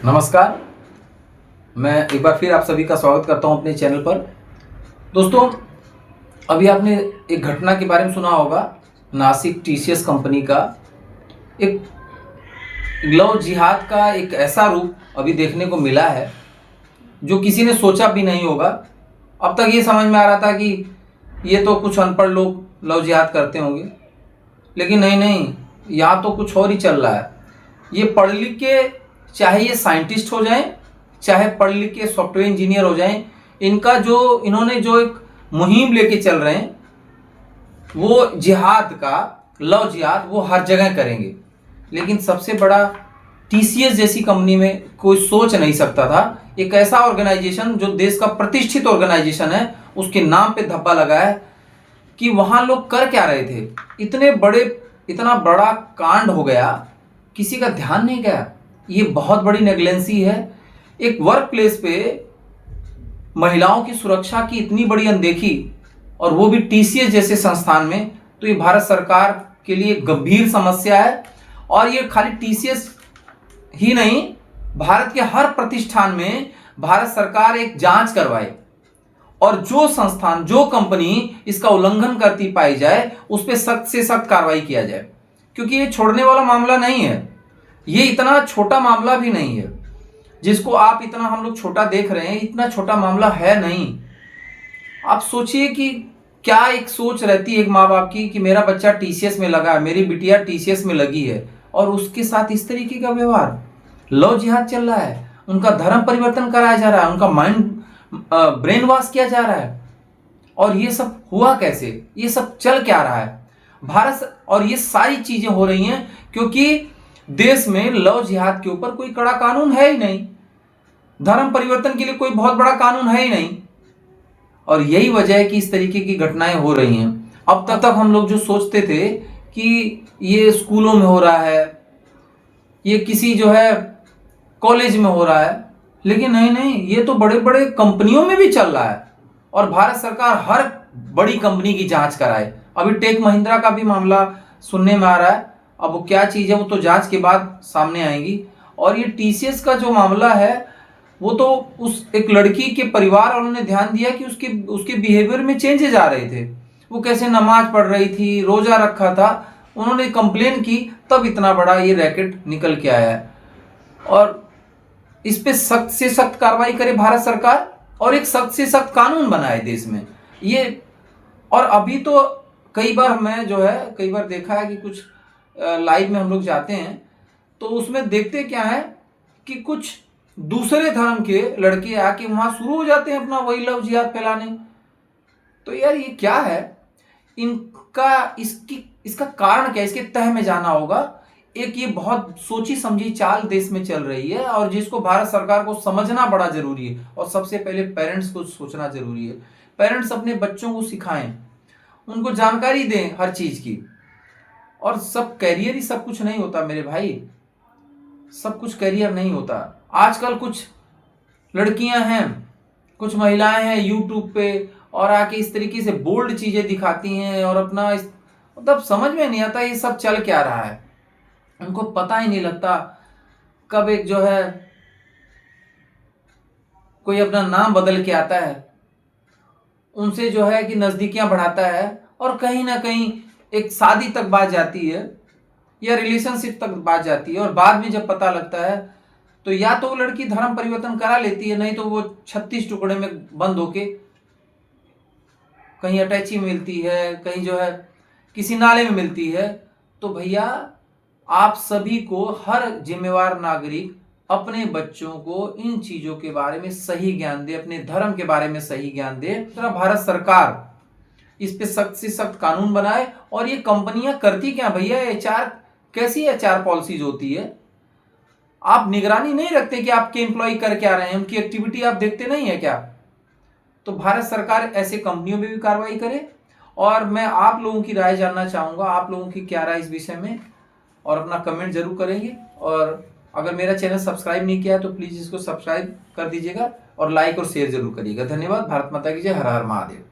नमस्कार। मैं एक बार फिर आप सभी का स्वागत करता हूं अपने चैनल पर। दोस्तों, अभी आपने एक घटना के बारे में सुना होगा। नासिक टीसीएस कंपनी का एक लव जिहाद का एक ऐसा रूप अभी देखने को मिला है जो किसी ने सोचा भी नहीं होगा। अब तक ये समझ में आ रहा था कि ये तो कुछ अनपढ़ लोग लव जिहाद करते होंगे, लेकिन नहीं, यहाँ तो कुछ और ही चल रहा है। ये पढ़ लिख के, चाहे ये साइंटिस्ट हो जाएं, चाहे पढ़ लिख के सॉफ्टवेयर इंजीनियर हो जाएं, इन्होंने जो एक मुहिम लेके चल रहे हैं, वो जिहाद का, लव जिहाद, वो हर जगह करेंगे। लेकिन सबसे बड़ा टीसीएस जैसी कंपनी में कोई सोच नहीं सकता था एक ऐसा ऑर्गेनाइजेशन जो देश का प्रतिष्ठित ऑर्गेनाइजेशन है, उसके नाम पे धब्बा लगा है कि वहां लोग कर क्या रहे थे। इतना बड़ा कांड हो गया, किसी का ध्यान नहीं गया। ये बहुत बड़ी नेग्लेंसी है। एक वर्क प्लेस पे महिलाओं की सुरक्षा की इतनी बड़ी अनदेखी, और वो भी टीसीएस जैसे संस्थान में, तो ये भारत सरकार के लिए गंभीर समस्या है। और ये खाली टीसीएस ही नहीं, भारत के हर प्रतिष्ठान में भारत सरकार एक जांच करवाए और जो संस्थान, जो कंपनी इसका उल्लंघन करती पाई जाए, उस पर सख्त से सख्त कार्रवाई किया जाए। क्योंकि ये छोड़ने वाला मामला नहीं है, ये इतना छोटा मामला भी नहीं है। जिसको आप इतना हम लोग छोटा देख रहे हैं, इतना छोटा मामला है नहीं। आप सोचिए कि क्या एक सोच रहती है एक माँ बाप की कि मेरा बच्चा टीसीएस में लगा है, मेरी बिटिया टीसीएस में लगी है, और उसके साथ इस तरीके का व्यवहार, लव जिहाद चल रहा है, उनका धर्म परिवर्तन कराया जा रहा है, उनका माइंड ब्रेन वॉश किया जा रहा है। और ये सब हुआ कैसे, ये सब चल क्या रहा है और ये सारी चीजें हो रही हैं क्योंकि देश में लव जिहाद के ऊपर कोई कड़ा कानून है ही नहीं, धर्म परिवर्तन के लिए कोई बहुत बड़ा कानून है ही नहीं। और यही वजह है कि इस तरीके की घटनाएं हो रही हैं। अब तक हम लोग जो सोचते थे कि ये स्कूलों में हो रहा है, ये किसी जो है कॉलेज में हो रहा है, लेकिन नहीं, ये तो बड़े बड़े कंपनियों में भी चल रहा है। और भारत सरकार हर बड़ी कंपनी की जांच कराए। अभी टेक महिंद्रा का भी मामला सुनने में आ रहा है। अब वो क्या चीज़ है, वो तो जांच के बाद सामने आएगी। और ये टीसीएस का जो मामला है, वो तो उस एक लड़की के परिवार वालों ने ध्यान दिया कि उसके बिहेवियर में चेंजेस आ रहे थे। वो कैसे नमाज पढ़ रही थी, रोजा रखा था, उन्होंने कंप्लेन की, तब इतना बड़ा ये रैकेट निकल के आया है। और इस पे सख्त से सख्त कार्रवाई करे भारत सरकार, और एक सख्त से सख्त कानून बनाए देश में ये। और अभी तो कई बार देखा है कि कुछ लाइव में हम लोग जाते हैं तो उसमें देखते क्या है कि कुछ दूसरे धर्म के लड़के आके वहां शुरू हो जाते हैं अपना वही लव जिहाद फैलाने। तो यार ये क्या है, इसका कारण क्या है, इसके तह में जाना होगा। एक ये बहुत सोची समझी चाल देश में चल रही है, और जिसको भारत सरकार को समझना बड़ा जरूरी है, और सबसे पहले पेरेंट्स को सोचना जरूरी है। पेरेंट्स अपने बच्चों को सिखाएं, उनको जानकारी दें हर चीज की। और सब कैरियर ही सब कुछ नहीं होता मेरे भाई, सब कुछ कैरियर नहीं होता। आजकल कुछ लड़कियां हैं, कुछ महिलाएं हैं यूट्यूब पे, और आके इस तरीके से बोल्ड चीजें दिखाती हैं, और अपना मतलब समझ में नहीं आता ये सब चल क्या रहा है। उनको पता ही नहीं लगता कब एक जो है कोई अपना नाम बदल के आता है, उनसे जो है कि नजदीकियां बढ़ाता है, और कहीं ना कहीं एक शादी तक बात जाती है, या रिलेशनशिप तक बात जाती है। और बाद में जब पता लगता है तो या तो वो लड़की धर्म परिवर्तन करा लेती है, नहीं तो वो 36 टुकड़े में बंद होके कहीं अटैची मिलती है, कहीं जो है किसी नाले में मिलती है। तो भैया, आप सभी को, हर जिम्मेवार नागरिक अपने बच्चों को इन चीजों के बारे में सही ज्ञान दे, अपने धर्म के बारे में सही ज्ञान दे। भारत सरकार इस पे सख्त से सख्त कानून बनाए। और ये कंपनियां करती क्या भैया, कैसी एचआर पॉलिसीज होती है? आप निगरानी नहीं रखते कि आपके एम्प्लॉय कर क्या रहे हैं, उनकी एक्टिविटी आप देखते नहीं है क्या? तो भारत सरकार ऐसे कंपनियों में भी कार्रवाई करे। और मैं आप लोगों की राय जानना चाहूंगा, आप लोगों की क्या राय इस विषय में, और अपना कमेंट जरूर करेंगे। और अगर मेरा चैनल सब्सक्राइब नहीं किया है तो प्लीज इसको सब्सक्राइब कर दीजिएगा, और लाइक और शेयर जरूर करिएगा। धन्यवाद। भारत माता की जय। हर हर महादेव।